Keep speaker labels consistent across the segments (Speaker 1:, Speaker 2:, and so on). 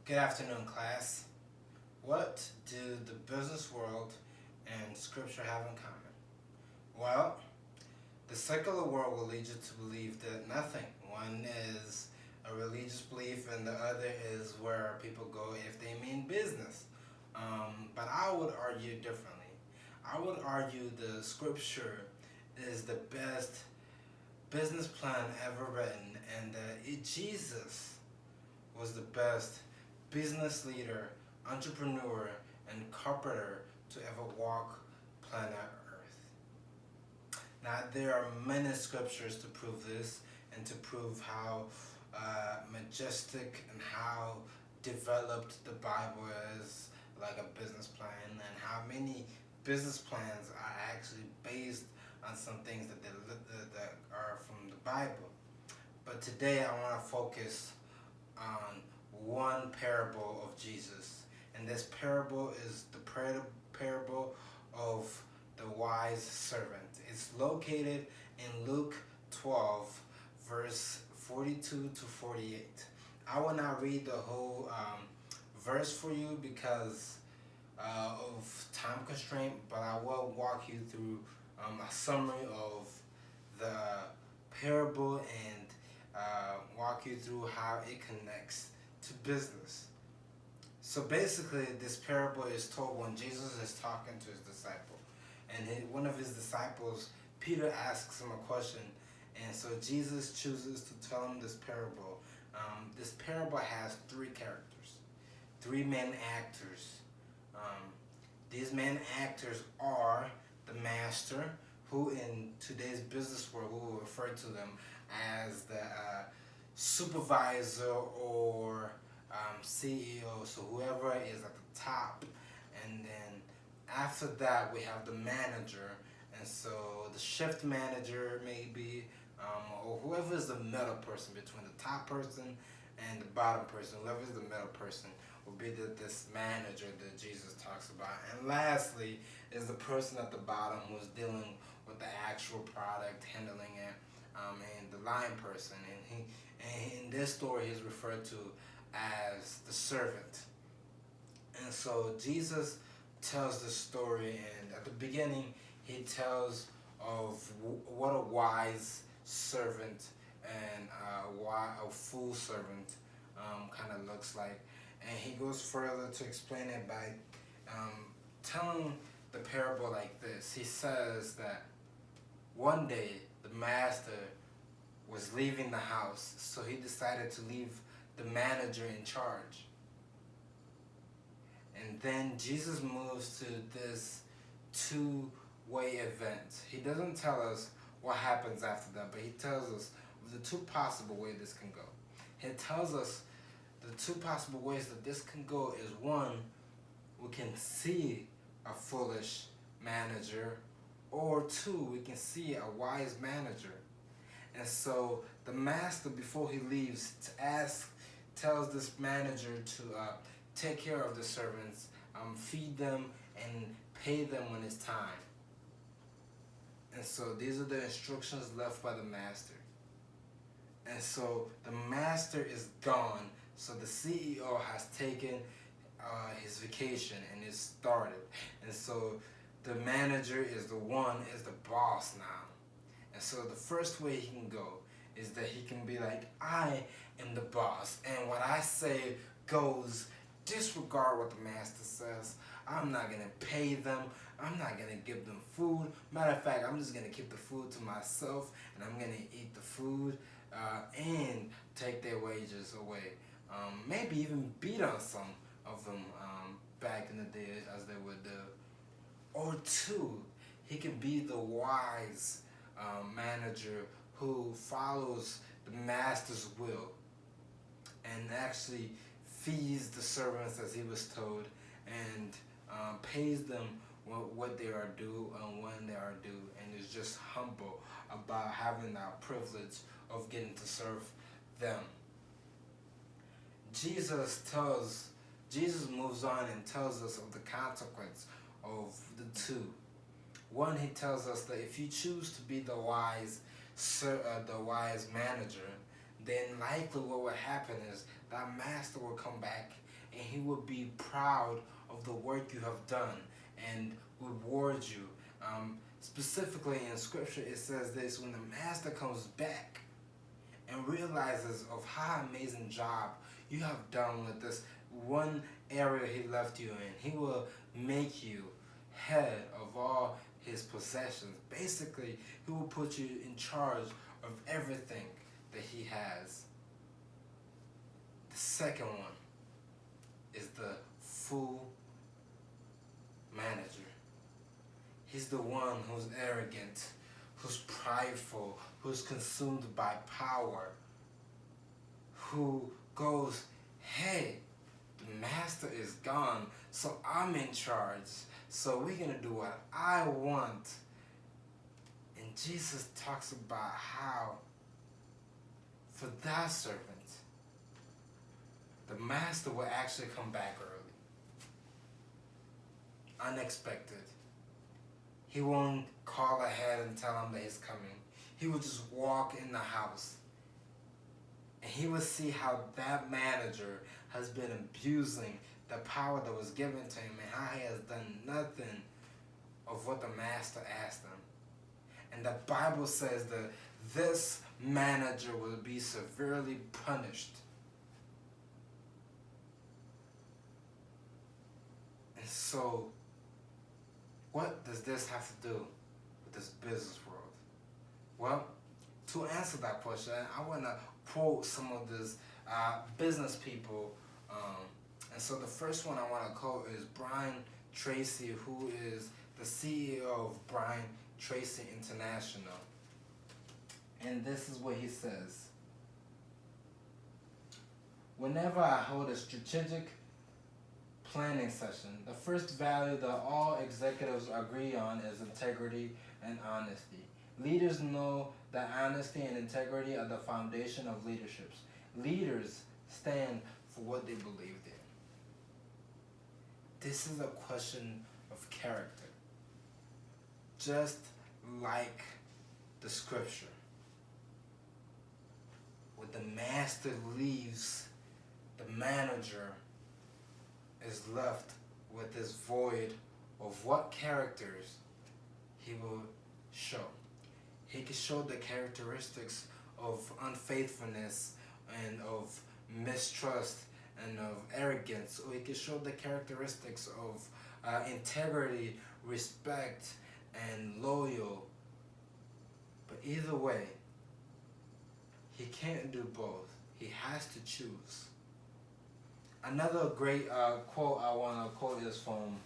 Speaker 1: Good afternoon, class. What do the business world and scripture have in common? Well, the secular world will lead you to believe that nothing. One is a religious belief, and the other is where people go if they mean business. But I would argue differently. I would argue the scripture is the best business plan ever written, and that Jesus was the best business leader, entrepreneur, and carpenter to ever walk planet Earth. Now, there are many scriptures to prove this and to prove how majestic and how developed the Bible is, like a business plan, and how many business plans are actually based on some things that are from the Bible. But today I want to focus on one parable of Jesus. And this parable is the parable of the wise servant. It's located in Luke 12, verse 42 to 48. I will not read the whole verse for you because of time constraint, but I will walk you through a summary of the parable and walk you through how it connects to business. So basically, this parable is told when Jesus is talking to his disciple, and one of his disciples, Peter, asks him a question, and so Jesus chooses to tell him this parable. This parable has three characters, three main actors. Um, these main actors are the master, who in today's business world we will refer to them as the supervisor or CEO, so whoever is at the top. And then after that, we have the manager, and so the shift manager maybe, or whoever is the middle person between the top person and the bottom person, whoever is the middle person will be this manager that Jesus talks about. And lastly is the person at the bottom who's dealing with the actual product, handling it, and the line person. And in this story, he's referred to as the servant. And so Jesus tells the story, and at the beginning, he tells of what a wise servant and a fool servant kind of looks like. And he goes further to explain it by telling the parable like this. He says that one day the master was leaving the house, so he decided to leave the manager in charge. And then Jesus moves to this two-way event. He doesn't tell us what happens after that, but he tells us the two possible ways this can go. He tells us the two possible ways that this can go is one, we can see a foolish manager, or two, we can see a wise manager. And so the master, before he leaves, tells this manager to take care of the servants, feed them, and pay them when it's time. And so these are the instructions left by the master. And so the master is gone, so the CEO has taken his vacation and is started. And so the manager is the boss now. And so the first way he can go is that he can be like, I am the boss, and what I say goes. Disregard what the master says. I'm not gonna pay them. I'm not gonna give them food. Matter of fact, I'm just gonna keep the food to myself, and I'm gonna eat the food and take their wages away. Maybe even beat on some of them back in the day as they would do. Or two, he can be the wise manager who follows the master's will and actually feeds the servants as he was told and pays them what they are due and when they are due, and is just humble about having that privilege of getting to serve them. Jesus tells Jesus moves on and tells us of the consequence of the two. One, he tells us that if you choose to be the wise manager, then likely what will happen is that master will come back and he will be proud of the work you have done and reward you. Specifically in scripture, it says this: when the master comes back and realizes of how amazing job you have done with this one area he left you in, he will make you head of all his possessions. Basically, he will put you in charge of everything that he has. The second one is the full manager. He's the one who's arrogant, who's prideful, who's consumed by power, who goes, hey, the master is gone, so I'm in charge, so we're going to do what I want. And Jesus talks about how for that servant, the master will actually come back early, unexpected. He won't call ahead and tell him that he's coming. He will just walk in the house. And he will see how that manager has been abusing the power that was given to him and how he has done nothing of what the master asked him. And the Bible says that this manager will be severely punished. And so, what does this have to do with this business world? Well, to answer that question, I want to quote some of these business people. And so the first one I want to quote is Brian Tracy, who is the CEO of Brian Tracy International. And this is what he says: whenever I hold a strategic planning session, the first value that all executives agree on is integrity and honesty. Leaders know that honesty and integrity are the foundation of leaderships. Leaders stand for what they believe in. This is a question of character. Just like the scripture. When the master leaves, the manager is left with this void of what characters he will show. He can show the characteristics of unfaithfulness and of mistrust and of arrogance, or he can show the characteristics of integrity, respect, and loyal. But either way, he can't do both. He has to choose. Another great quote I want to quote is from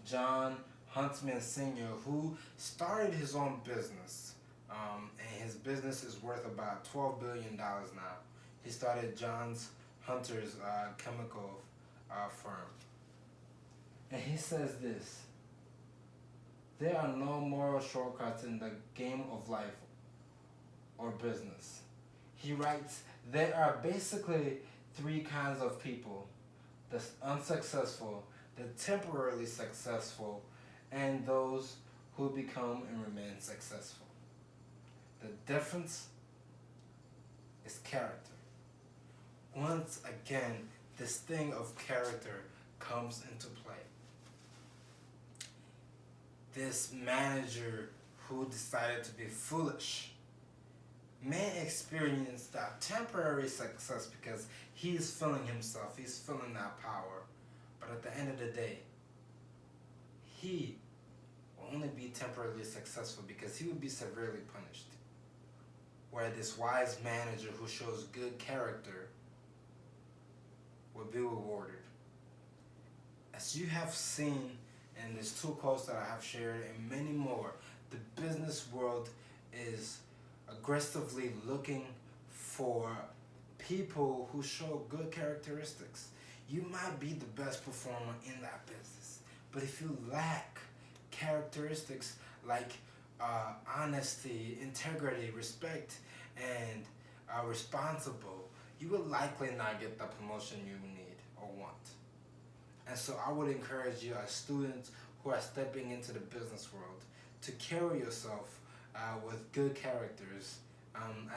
Speaker 1: John Huntsman Sr., who started his own business. And his business is worth about $12 billion now. He started John's Hunter's chemical firm. And he says this: there are no moral shortcuts in the game of life or business. He writes, there are basically three kinds of people: the unsuccessful, the temporarily successful, and those who become and remain successful. The difference is character. Once again, this thing of character comes into play. This manager who decided to be foolish may experience that temporary success because he's feeling himself, he's feeling that power. But at the end of the day, he will only be temporarily successful because he will be severely punished. Where this wise manager who shows good character will be rewarded. As you have seen in these two quotes that I have shared and many more, the business world is aggressively looking for people who show good characteristics. You might be the best performer in that business, but if you lack characteristics like honesty, integrity, respect, and responsible, you will likely not get the promotion you need or want. And so I would encourage you as students who are stepping into the business world to carry yourself with good characters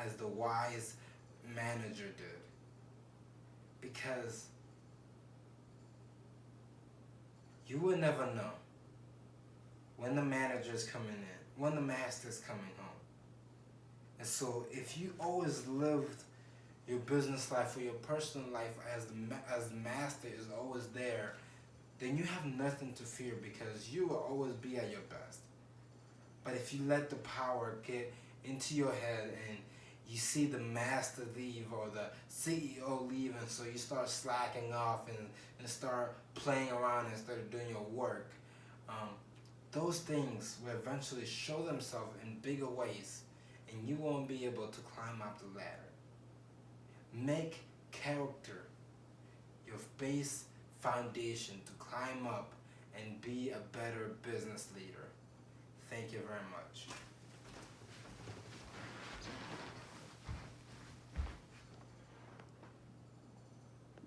Speaker 1: as the wise manager did. Because You will never know when the manager is coming in, when the master is coming home. And so if you always lived your business life or your personal life as the master is always there, then you have nothing to fear because you will always be at your best. But if you let the power get into your head and you see the master leave or the CEO leave, and so you start slacking off and start playing around instead of doing your work, those things will eventually show themselves in bigger ways and you won't be able to climb up the ladder. Make character your base foundation to climb up and be a better business leader. Thank you very much.